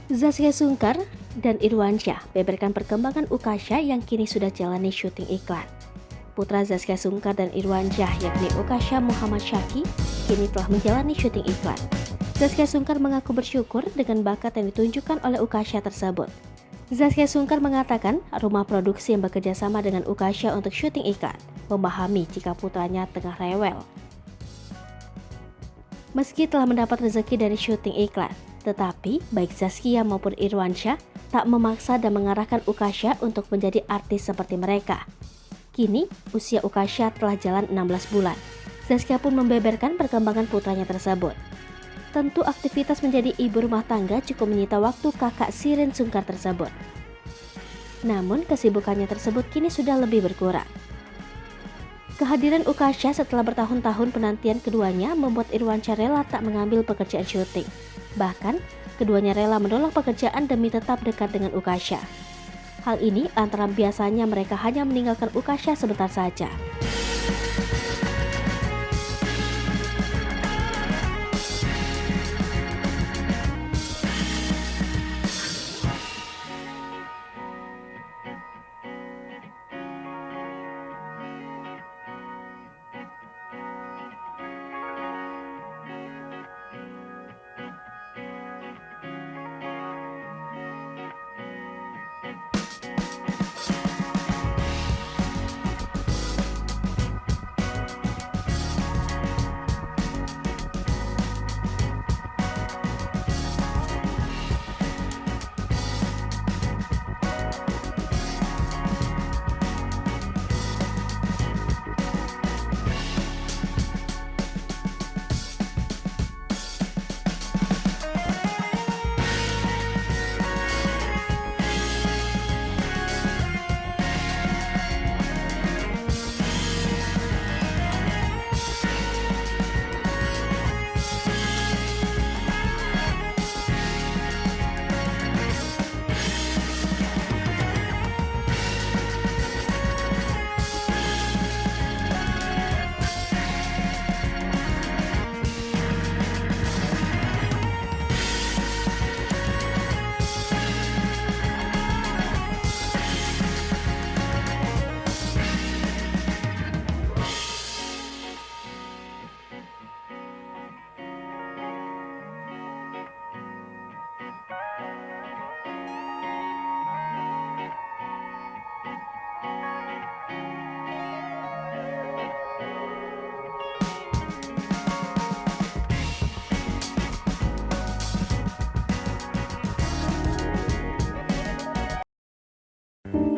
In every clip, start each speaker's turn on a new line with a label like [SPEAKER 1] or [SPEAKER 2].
[SPEAKER 1] Zaskia Sungkar dan Irwansyah beberkan perkembangan Ukasha yang kini sudah jalani syuting iklan. Putra Zaskia Sungkar dan Irwansyah yakni Ukasha Muhammad Syaki kini telah menjalani syuting iklan. Zaskia Sungkar mengaku bersyukur dengan bakat yang ditunjukkan oleh Ukasha tersebut. Zaskia Sungkar mengatakan rumah produksi yang bekerja sama dengan Ukasha untuk syuting iklan memahami jika putranya tengah rewel. Meski telah mendapat rezeki dari syuting iklan, tetapi baik Zaskia maupun Irwansyah tak memaksa dan mengarahkan Ukasha untuk menjadi artis seperti mereka. Kini, usia Ukasha telah jalan 16 bulan. Zaskia pun membeberkan perkembangan putranya tersebut. Tentu aktivitas menjadi ibu rumah tangga cukup menyita waktu kakak Shireen Sungkar tersebut. Namun kesibukannya tersebut kini sudah lebih berkurang. Kehadiran Ukasha setelah bertahun-tahun penantian keduanya membuat Irwansyah rela tak mengambil pekerjaan syuting. Bahkan, keduanya rela menolak pekerjaan demi tetap dekat dengan Ukasha. Hal ini antara biasanya mereka hanya meninggalkan Ukasha sebentar saja.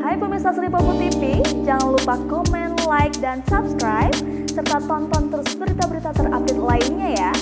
[SPEAKER 2] Hai pemirsa Sri Popo TV, jangan lupa komen, like, dan subscribe, serta tonton terus berita-berita terupdate lainnya ya.